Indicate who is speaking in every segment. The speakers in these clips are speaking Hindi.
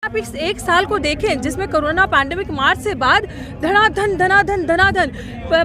Speaker 1: आप इस एक साल को देखें जिसमें कोरोना पैंडेमिक मार्च से बाद धनाधन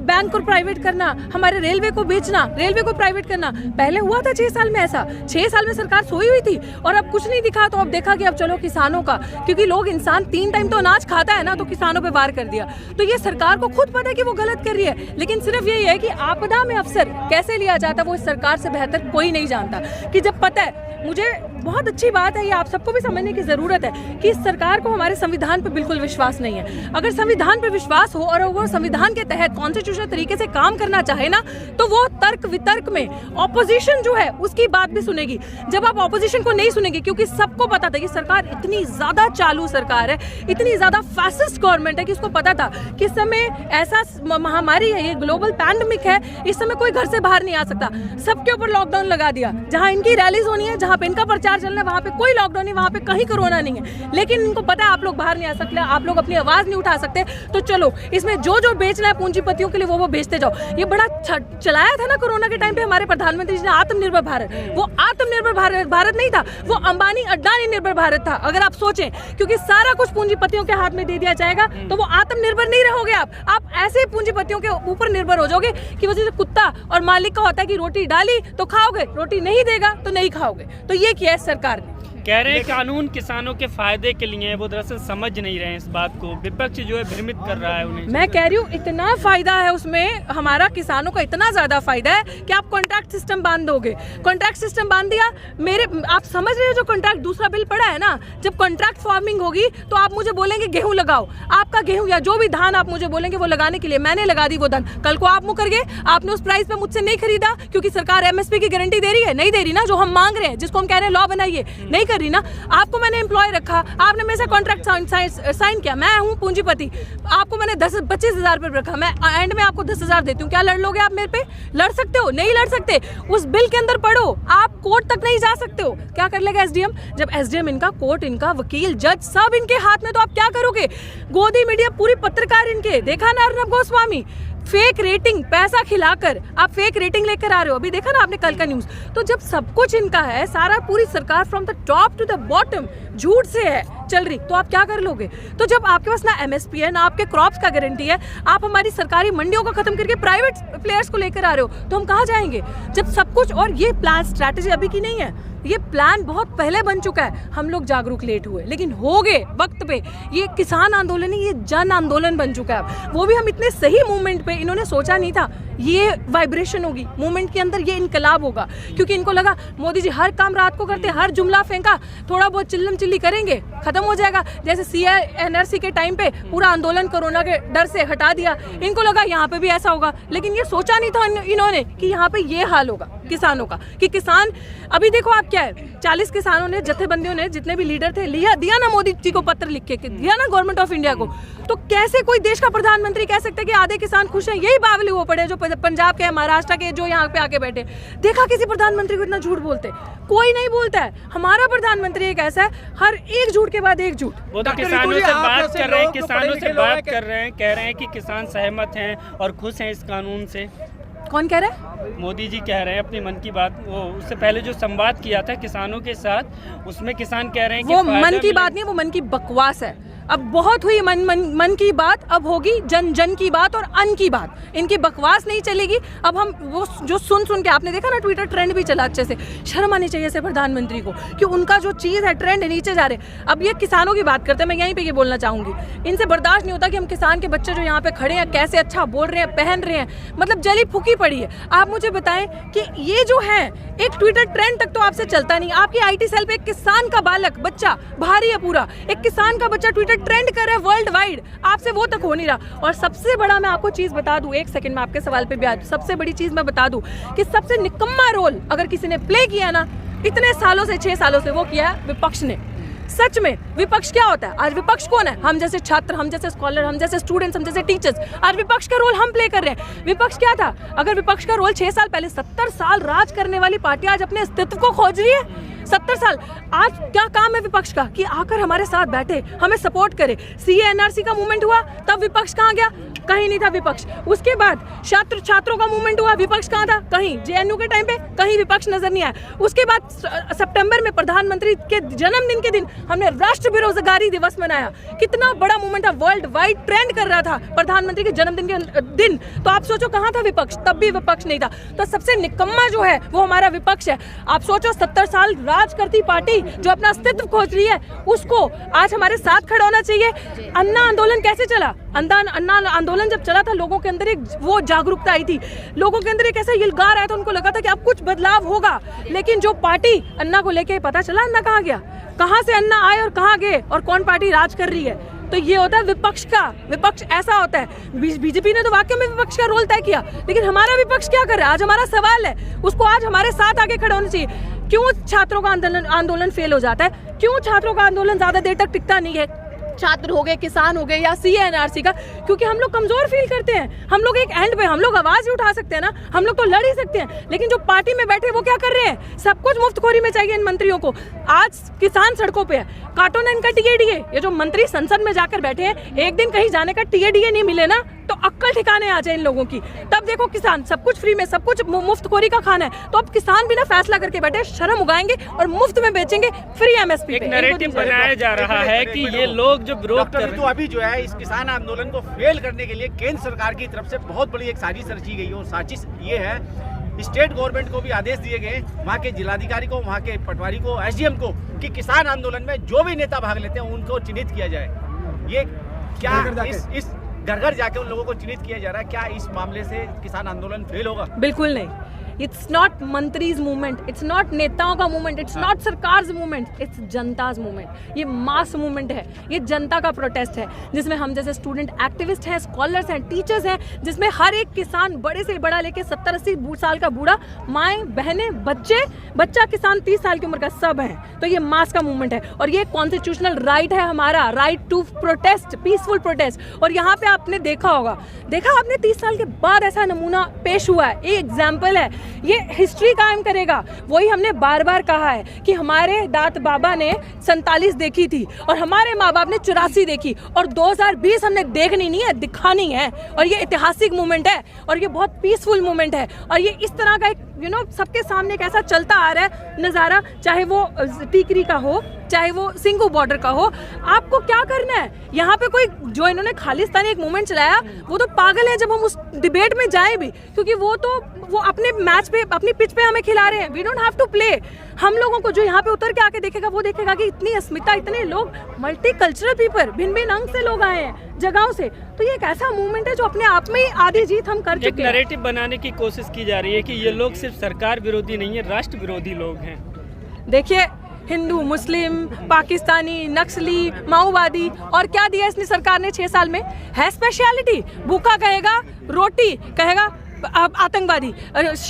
Speaker 1: बैंक को प्राइवेट करना, हमारे रेलवे को बेचना, रेलवे को प्राइवेट करना, पहले हुआ था 6 साल में ऐसा? 6 साल में सरकार सोई हुई थी और अब कुछ नहीं दिखा। तो अब देखा कि अब चलो किसानों का, क्योंकि लोग इंसान 3 टाइम तो अनाज खाता है ना, तो किसानों पे वार कर दिया। तो ये सरकार को खुद पता है कि वो गलत कर रही है, लेकिन सिर्फ यही है कि आपदा में अफसर कैसे लिया जाता वो इस सरकार से बेहतर कोई नहीं जानता। कि जब पता है, मुझे बहुत अच्छी बात है, ये आप सबको भी समझने की जरूरत है कि इस सरकार को हमारे संविधान पर बिल्कुल विश्वास नहीं है। अगर संविधान पर विश्वास हो और वो संविधान के तहत कॉन्स्टिट्यूशनल तरीके से काम करना चाहे ना, तो वो तर्क वितर्क में ऑपोजिशन जो है उसकी बात भी सुनेगी। जब आप ऑपोजिशन को नहीं सुनेंगे, क्योंकि सबको पता था कि सरकार इतनी ज्यादा चालू सरकार है, इतनी ज्यादा फैसिस्ट गवर्नमेंट है कि उसको पता था कि इस समय ऐसा महामारी है, ये ग्लोबल पैंडेमिक है, इस समय कोई घर से बाहर नहीं आ सकता। सबके ऊपर लॉकडाउन लगा दिया। जहां इनकी रैलीज होनी है, जहां पे इनका प्रचार चलना है, वहां पे कोई लॉकडाउन नहीं, वहां पे कहीं कोरोना नहीं है। लेकिन इनको पता है आप लोग बाहर नहीं आ सकते, आप लोग अपनी आवाज नहीं उठा सकते, तो चलो इसमें जो बेचना है पूंजीपतियों के लिए वो बेचते जाओ। ये बड़ा चलाया था ना कोरोना के टाइम पे हमारे प्रधानमंत्री जी ने, आत्मनिर्भर भारत। वो आत्मनिर्भर भारत नहीं था, वो अंबानी अड्डानी निर्भर भारत था। अगर आप सोचें, क्योंकि सारा कुछ पूंजीपतियों के हाथ में दे दिया जाएगा तो वो आत्मनिर्भर नहीं रहोगे आप ऐसे पूंजीपतियों के ऊपर निर्भर हो जाओगे कि वो जैसे कुत्ता और मालिक का होता है कि रोटी डाली तो खाओगे, रोटी नहीं देगा तो नहीं खाओगे। तो ये किया है सरकार ने।
Speaker 2: कह रहे हैं कानून किसानों के फायदे के लिए है, वो दरअसल समझ नहीं रहे हैं इस बात को। विपक्ष जो है भ्रमित कर रहा है उन्हें।
Speaker 1: मैं कह रही हूँ इतना फायदा है उसमें, हमारा किसानों का इतना ज्यादा फायदा है कि आप कॉन्ट्रैक्ट सिस्टम बांध दोगे। कॉन्ट्रैक्ट सिस्टम बांध दिया, आप समझ रहे हो जो कॉन्ट्रैक्ट दूसरा बिल पड़ा है ना, जब कॉन्ट्रैक्ट फार्मिंग होगी तो आप मुझे बोलेंगे गेहूं लगाओ, आपका गेहूं या जो भी धान आप मुझे बोलेंगे वो लगाने के लिए मैंने लगा दी वो धान। कल को आप मुकर गए, आपने उस प्राइस पे मुझसे नहीं खरीदा, क्योंकि सरकार एमएसपी की गारंटी दे रही है, नहीं दे रही ना, जो हम मांग रहे हैं, जिसको हम कह रहे हैं लॉ बनाइए, नहीं कर रही ना। आपको मैंने एम्प्लॉय रखा, आपने मेरे से कॉन्ट्रैक्ट साइन किया, मैं हूं पूंजीपति, आपको मैंने 10-25 हजार रुपए रखा, मैं एंड में आपको 10,000 देती हूँ, क्या लड़ लोगे आप मेरे पे? लड़ सकते हो? नहीं लड़ सकते। उस बिल के अंदर पढ़ो, आप कोर्ट तक नहीं जा सकते हो। क्या कर लेगा एसडीएम? जब एसडीएम इनका, कोर्ट इनका, वकील, जज सब इनके हाथ में, तो आप क्या करोगे? गोदी मीडिया पूरी पत्रकार इनके, देखा ना अर्नब गोस्वामी, फेक रेटिंग, पैसा खिलाकर आप फेक रेटिंग लेकर आ रहे हो। अभी देखा ना आपने कल का न्यूज। तो जब सब कुछ इनका है, सारा पूरी सरकार from the top to the bottom झूठ से है चल रही, तो आप क्या कर लोगे? तो जब आपके पास ना एमएसपी है, ना आपके क्रॉप्स का गारंटी है, आप हमारी सरकारी मंडियों को खत्म करके प्राइवेट प्लेयर्स को लेकर आ रहे हो, तो हम कहाँ जाएंगे? जब सब कुछ, और ये प्लान स्ट्रैटेजी अभी की नहीं है, ये प्लान बहुत पहले बन चुका है। हम लोग जागरूक लेट हुए, लेकिन हो गए वक्त पे। ये किसान आंदोलन नहीं, ये जन आंदोलन बन चुका है। वो भी हम इतने सही मूवमेंट पे, इन्होंने सोचा नहीं था ये वाइब्रेशन होगी मूवमेंट के अंदर, ये इनकलाब होगा, क्योंकि इनको लगा मोदी जी हर काम रात को करते, हर जुमला फेंका, थोड़ा बहुत चिल्लम चिल्ली करेंगे, खत्म हो जाएगा। जैसे CA/NRC के टाइम पे पूरा आंदोलन कोरोना के डर से हटा दिया, इनको लगा यहाँ पे भी ऐसा होगा, लेकिन ये सोचा नहीं था इन्होंने कि यहाँ पे ये हाल होगा किसानों का। कि किसान, अभी देखो आप क्या है, 40 किसानों ने, जत्थेबंदियों ने, जितने भी लीडर थे, दिया ना मोदी जी को पत्र लिख के, दिया ना गवर्नमेंट ऑफ इंडिया को। तो कैसे कोई देश का प्रधानमंत्री कह सकता है कि आधे किसान खुश हैं? यही बावली वो पड़े जो पंजाब के, महाराष्ट्र के, जो यहाँ पे आके बैठे। देखा किसी प्रधानमंत्री को इतना झूठ बोलते? कोई नहीं बोलता है। हमारा प्रधानमंत्री एक ऐसा है, हर एक झूठ के बाद एक झूठ।
Speaker 2: वो तो किसानों से बात कर रहे हैं, किसानों से बात कर रहे हैं, कह रहे हैं कि किसान सहमत हैं और खुश हैं इस कानून से।
Speaker 1: कौन कह रहा है?
Speaker 2: मोदी जी कह रहे हैं अपनी मन की बात। वो उससे पहले जो संवाद किया था किसानों के साथ, उसमें किसान कह रहे हैं कि
Speaker 1: वो मन की बात नहीं, वो मन की बकवास है। अब बहुत हुई मन की बात, अब होगी जन की बात और अन की बात। इनकी बकवास नहीं चलेगी। अब हम वो जो सुन के, आपने देखा ना ट्विटर ट्रेंड भी चला अच्छे से, शर्म आनी चाहिए ऐसे प्रधानमंत्री को कि उनका जो चीज़ है ट्रेंड नीचे जा रहे। अब ये किसानों की बात करते हैं, मैं यहीं पे ये बोलना चाहूँगी, इनसे बर्दाश्त नहीं होता कि हम किसान के बच्चे जो यहाँ पे खड़े हैं कैसे अच्छा बोल रहे हैं, पहन रहे हैं, मतलब जली फूकी पड़ी है। आप मुझे बताएं कि ये जो है एक ट्विटर ट्रेंड तक तो आपसे चलता नहीं। आपकी IT सेल पे एक किसान का बालक बच्चा भारी है पूरा, एक किसान का बच्चा ट्विटर ट्रेंड कर रहा है वर्ल्ड वाइड, आपसे वो तक हो नहीं रहा। और सबसे बड़ा मैं आपको चीज बता दूं, एक सेकंड में आपके सवाल पे भी आ, सबसे बड़ी चीज मैं बता दूं कि सबसे निकम्मा रोल अगर किसी ने प्ले किया ना इतने सालों से, 6 सालों से, वो किया है विपक्ष ने। सच में विपक्ष क्या होता है? आज विपक्ष कौन है? हम जैसे छात्र, हम जैसे स्कॉलर, हम जैसे स्टूडेंट्स, हम जैसे टीचर्स। आज विपक्ष का रोल हम प्ले कर रहे हैं। विपक्ष क्या था? अगर विपक्ष का रोल 6 साल पहले, 70 साल राज करने वाली पार्टी आज अपने अस्तित्व को खोज रही है, 70 साल। आज क्या काम है विपक्ष का कि आकर हमारे साथ बैठे, हमें सपोर्ट करे। सीए एनआरसी का मूवमेंट हुआ तब विपक्ष कहाँ गया? कहीं नहीं था विपक्ष। उसके बाद छात्रों का मूवमेंट हुआ, विपक्ष कहाँ था? कहीं। जेएनयू के टाइम पे कहीं विपक्ष नजर नहीं आया। उसके बाद सितंबर में प्रधानमंत्री के जन्मदिन के दिन हमने राष्ट्रीय बेरोजगारी दिवस मनाया। कितना बड़ा मूवमेंट था, वर्ल्ड वाइड ट्रेंड कर रहा था प्रधानमंत्री के जन्मदिन के दिन। तो आप सोचो कहाँ था विपक्ष? तब भी विपक्ष नहीं था। तो सबसे निकम्मा जो है वो हमारा विपक्ष है। आप सोचो 70 साल राज करती पार्टी जो अपना अस्तित्व खोज रही है, उसको आज हमारे साथ खड़ा होना चाहिए। अन्ना आंदोलन कैसे चला? अन्ना आंदोलन जब चला था, लोगों के अंदर एक वो जागरूकता आई थी, लोगों के अंदर एक ऐसा यलगार आया था, उनको लगा था कि अब कुछ बदलाव होगा। लेकिन जो पार्टी अन्ना को लेके, पता चला अन्ना कहाँ गया, कहाँ से अन्ना आए और कहाँ गए, और कौन पार्टी राज कर रही है। तो ये होता है विपक्ष का। विपक्ष ऐसा होता है। बीजेपी ने तो वाकई में विपक्ष का रोल तय किया, लेकिन हमारा विपक्ष क्या कर रहा है? आज हमारा सवाल है, उसको आज हमारे साथ आगे खड़ा होना चाहिए। क्यों छात्रों का आंदोलन फेल हो जाता है? क्यों छात्रों का आंदोलन ज्यादा देर तक टिकता नहीं है? छात्र हो गए, किसान हो गए, या सीए एनआरसी का, क्योंकि हम लोग कमजोर फील करते हैं। हम लोग एक एंड पे, हम लोग आवाज ही उठा सकते हैं ना, हम लोग तो लड़ ही सकते हैं। लेकिन जो पार्टी में बैठे वो क्या कर रहे हैं? सब कुछ मुफ्तखोरी में चाहिए इन मंत्रियों को। आज किसान सड़कों पे है, काटो ना इनका टीएडीए। ये जो मंत्री संसद में जाकर बैठे हैं, एक दिन कहीं जाने का टीएडीए नहीं मिले ना तो अक्कल ठिकाने आ जाए इन लोगों की। तब देखो किसान, सब कुछ फ्री में, सब कुछ मुफ्तखोरी का खाना है, तो अब किसान भी ना फैसला करके बैठे, शर्म उगाएंगे और मुफ्त में बेचेंगे फ्री एमएसपी पे।
Speaker 2: एक नैरेटिव बनाया जा रहा है कि ये लोग जो विरोध कर रहे हैं,
Speaker 3: तो अभी जो है इस किसान आंदोलन को फेल करने के लिए केंद्र सरकार की तरफ से बहुत बड़ी एक साजिश रची गई है। और साजिश ये है, स्टेट गवर्नमेंट को भी आदेश दिए गए, वहाँ के जिलाधिकारी को, वहाँ के पटवारी को, एसडीएम को, कि किसान आंदोलन में जो भी नेता भाग लेते हैं उनको चिन्हित किया जाए। ये क्या इस घर घर जाके उन लोगों को चिन्हित किया जा रहा है? क्या इस मामले से किसान आंदोलन फेल होगा?
Speaker 1: बिल्कुल नहीं। इट्स नॉट मंत्रीज मूवमेंट, इट्स नॉट नेताओं का मूवमेंट, इट्स नॉट सरकार मूवमेंट, इट्स जनताज मूवमेंट। ये मास मूवमेंट है, ये जनता का प्रोटेस्ट है, जिसमें हम जैसे स्टूडेंट एक्टिविस्ट हैं, स्कॉलर्स हैं, टीचर्स हैं, जिसमें हर एक किसान, बड़े से बड़ा लेके 70-80 साल का बूढ़ा, माएँ बहनें, बच्चा किसान 30 साल की उम्र का, सब हैं। तो ये मास का मूवमेंट है और ये कॉन्स्टिट्यूशनल राइट है हमारा, right to protest, peaceful protest. और यहाँ पे आपने देखा होगा, आपने 30 साल के बाद ऐसा नमूना पेश हुआ है, एक एग्जाम्पल है। ये हिस्ट्री कायम करेगा। वही हमने बार बार कहा है कि हमारे दाद बाबा ने 47 देखी थी और हमारे माँ बाप ने 84 देखी, और 2020 हमने देखनी नहीं है, दिखानी है। और ये ऐतिहासिक मूवमेंट है और ये बहुत पीसफुल मूवमेंट है। और ये इस तरह का एक सबके सामने एक ऐसा चलता आ रहा है नज़ारा, चाहे वो टीकरी का हो, चाहे वो सिंगू बॉर्डर का हो। आपको क्या करना है? यहाँ पे कोई जो इन्होंने खालिस्तानी एक मूवमेंट चलाया, वो तो पागल है जब हम उस डिबेट में जाए भी, क्योंकि वो अपने मैच पे, अपनी पिच पे हमें खिला रहे हैं। We don't have to play. हम लोगों को जो यहाँ पे उतर के आके देखेगा, वो देखेगा कि इतनी अस्मिता, इतने लोग, मल्टी कल्चरल पीपल, भिन्न भिन्न अंग से लोग आए हैं जगहों से। तो ये एक ऐसा मूवमेंट है जो अपने आप में ही आधी जीत हम कर चुके हैं।
Speaker 2: एक नैरेटिव बनाने की कोशिश की जा रही है कि ये लोग सिर्फ सरकार विरोधी नहीं है, राष्ट्र विरोधी लोग हैं।
Speaker 1: देखिए, हिंदू, मुस्लिम, पाकिस्तानी, नक्सली, माओवादी, और क्या दिया इसने सरकार ने 6 साल में? है स्पेशलिटी। भूखा कहेगा रोटी, कहेगा आतंकवादी,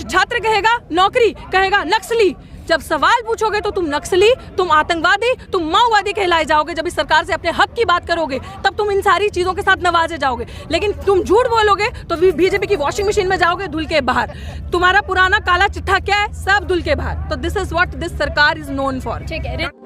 Speaker 1: छात्र कहेगा नौकरी, कहेगा नक्सली। जब सवाल पूछोगे तो तुम नक्सली, तुम आतंकवादी, तुम माओवादी कहलाए जाओगे। जब इस सरकार से अपने हक की बात करोगे तब तुम इन सारी चीजों के साथ नवाजे जाओगे। लेकिन तुम झूठ बोलोगे तो बीजेपी की वॉशिंग मशीन में जाओगे धुल के बाहर। तुम्हारा पुराना काला चिट्ठा क्या है? सब धुल के बाहर। तो दिस इज व्हाट दिस सरकार इज नोन फॉर।
Speaker 4: ठीक है।